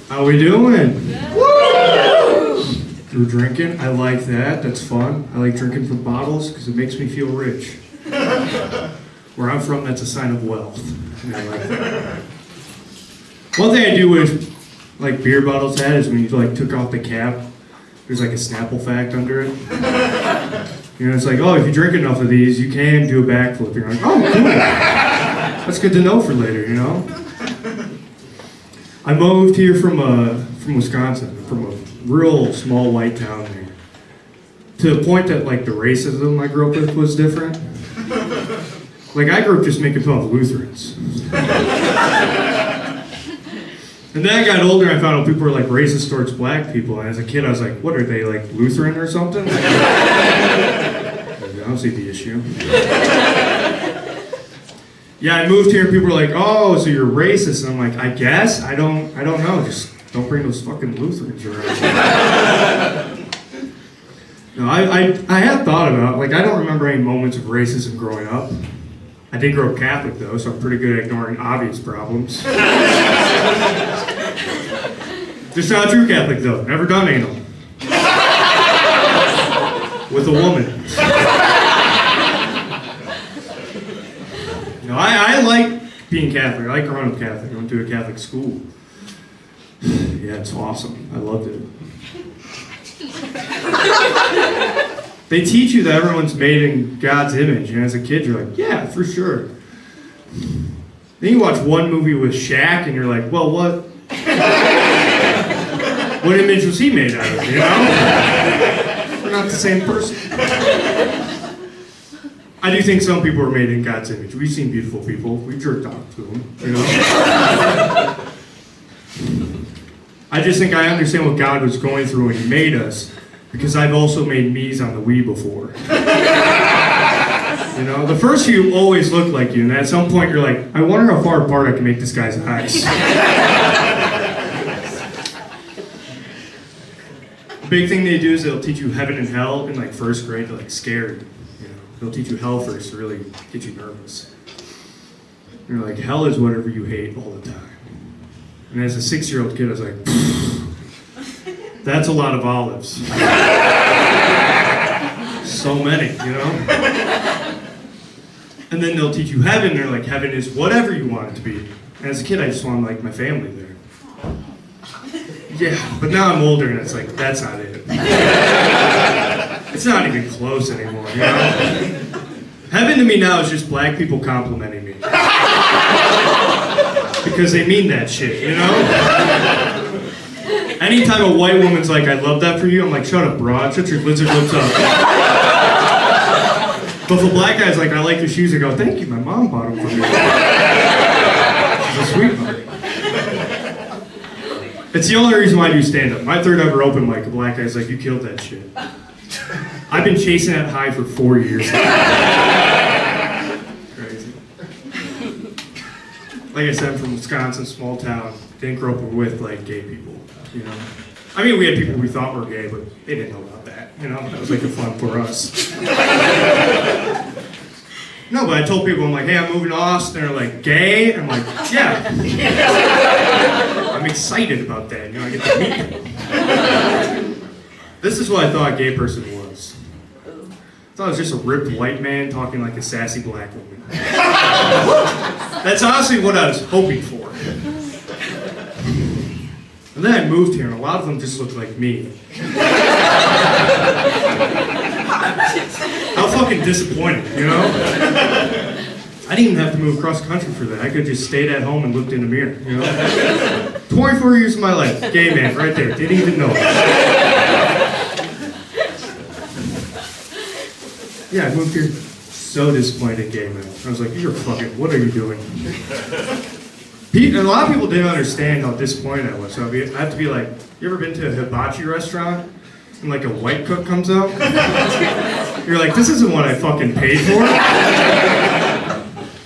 How we doing? Woo! We're drinking. I like that. That's fun. I like drinking from bottles because it makes me feel rich. Where I'm from, that's a sign of wealth. And I like that. One thing I do wish, like beer bottles had, is when you like took off the cap, there's like a Snapple fact under it. You know, it's like, oh, if you drink enough of these, you can do a backflip. You're like, oh, cool. That's good to know for later, you know? I moved here from Wisconsin, from a real small white town there. To the point that like the racism I grew up with was different. Like I grew up just making fun of Lutherans. And then I got older and I found out people were like racist towards black people. And as a kid I was like, what are they, like Lutheran or something? I don't see the issue. Yeah, I moved here and people were like, oh, so you're racist. And I'm like, I guess? I don't know. Just don't bring those fucking Lutherans around. No, I had thought about it. Like, I don't remember any moments of racism growing up. I did grow up Catholic, though, so I'm pretty good at ignoring obvious problems. Just not a true Catholic, though. Never done anal. With a woman. No, I like being Catholic. I like growing up Catholic. I went to a Catholic school. Yeah, it's awesome. I loved it. They teach you that everyone's made in God's image, and as a kid you're like, yeah, for sure. Then you watch one movie with Shaq, and you're like, well, what image was he made out of, you know? We're not the same person. I do think some people are made in God's image. We've seen beautiful people. We jerked off to them, you know? I just think I understand what God was going through when he made us, because I've also made me's on the Wii before. You know, the first few always look like you, and at some point you're like, I wonder how far apart I can make this guy's eyes. The big thing they do is they'll teach you heaven and hell in like first grade to like scare you. You know, they'll teach you hell first to really get you nervous. And you're like, hell is whatever you hate all the time. And as a 6-year-old kid, I was like, that's a lot of olives. So many, you know? And then they'll teach you heaven, and they're like, heaven is whatever you want it to be. And as a kid, I just wanted like my family there. Yeah, but now I'm older, and it's like, that's not it. It's not even close anymore, you know? Heaven to me now is just black people complimenting me. Because they mean that shit, you know? Anytime a white woman's like, I love that for you, I'm like, shut up, broad, shut your lizard lips up. But if a black guy's like, I like your shoes, I go, thank you, my mom bought them for me. She's a sweetheart. It's the only reason why I do stand-up. My third ever open mic, a black guy's like, you killed that shit. I've been chasing that high for 4 years now. Crazy. Like I said, I'm from Wisconsin, small town. Didn't grow up with like gay people, you know. I mean, we had people we thought were gay, but they didn't know about that, you know. That was like a fun for us. No, but I told people, I'm like, hey, I'm moving to Austin. They're like, gay? I'm like, yeah. I'm excited about that, you know, I get to meet people. This is what I thought a gay person was. I thought it was just a ripped white man talking like a sassy black woman. That's honestly what I was hoping for. And then I moved here, and a lot of them just looked like me. How fucking disappointing, you know? I didn't even have to move across the country for that. I could just stayed at home and looked in the mirror, you know? 24 years of my life, gay man, right there, didn't even know it. Yeah, I moved here so disappointed in gay men. I was like, you're fucking, what are you doing? And a lot of people didn't understand how disappointed I was. So I have to be like, you ever been to a hibachi restaurant and like a white cook comes out? You're like, this isn't what I fucking paid for.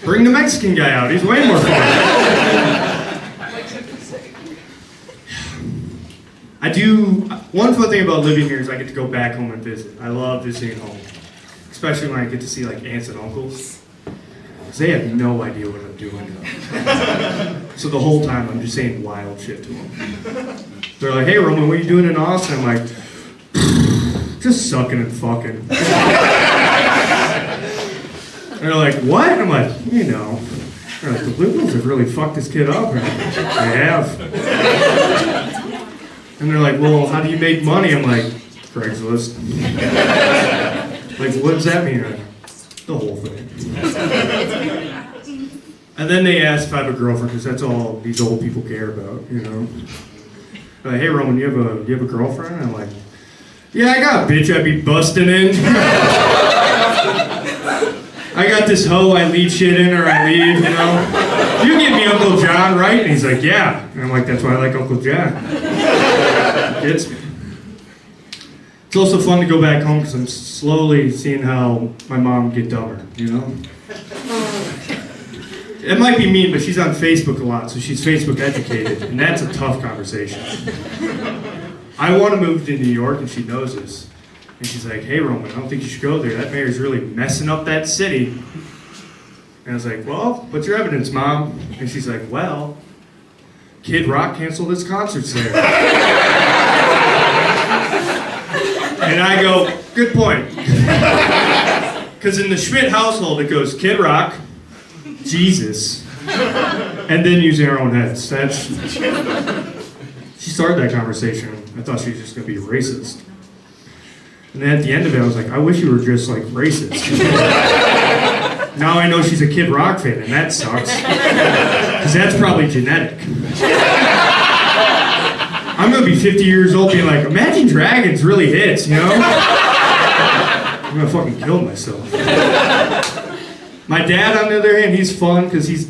Bring the Mexican guy out, he's way more fun. One fun thing about living here is I get to go back home and visit. I love visiting home. Especially when I get to see like aunts and uncles. because they have no idea what I'm doing. So the whole time I'm just saying wild shit to them. They're like, hey Roman, what are you doing in Austin? I'm like, just sucking and fucking. And they're like, what? I'm like, you know. They're like, the liberals have really fucked this kid up. And I'm like, they have. And they're like, well, how do you make money? I'm like, Craigslist. Like, what does that mean? The whole thing. And then they ask if I have a girlfriend, because that's all these old people care about, you know. They're like, hey Roman, you have a girlfriend? And I'm like, yeah, I got a bitch I'd be busting in. I got this hoe, I leave shit in or I leave, you know. You give me Uncle John, right? And he's like, yeah. And I'm like, that's why I like Uncle John. Gets me. It's also fun to go back home because I'm slowly seeing how my mom get dumber, you know? It might be mean, but she's on Facebook a lot, so she's Facebook educated, and that's a tough conversation. I want to move to New York, and she knows this. And she's like, hey Roman, I don't think you should go there. That mayor's really messing up that city. And I was like, well, what's your evidence, Mom? And she's like, well, Kid Rock canceled his concerts there. And I go, good point. Because in the Schmidt household, it goes Kid Rock, Jesus, and then using our own heads. She started that conversation. I thought she was just going to be racist. And then at the end of it, I was like, I wish you were just like racist. Now I know she's a Kid Rock fan, and that sucks. Because that's probably genetic. I'm going to be 50 years old being like, Imagine Dragons really hits, you know? I'm going to fucking kill myself. My dad, on the other hand, he's fun because he's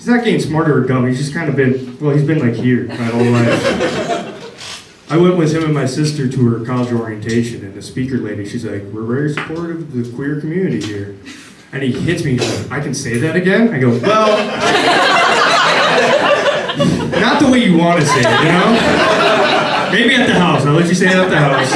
not getting smarter or dumb. He's just kind of been, well, he's been like here my whole life. I went with him and my sister to her college orientation, and the speaker lady, she's like, we're very supportive of the queer community here. And he hits me, he's like, I can say that again? I go, well, not the way you want to say it, you know? Maybe at the house, I'll let you say it at the house.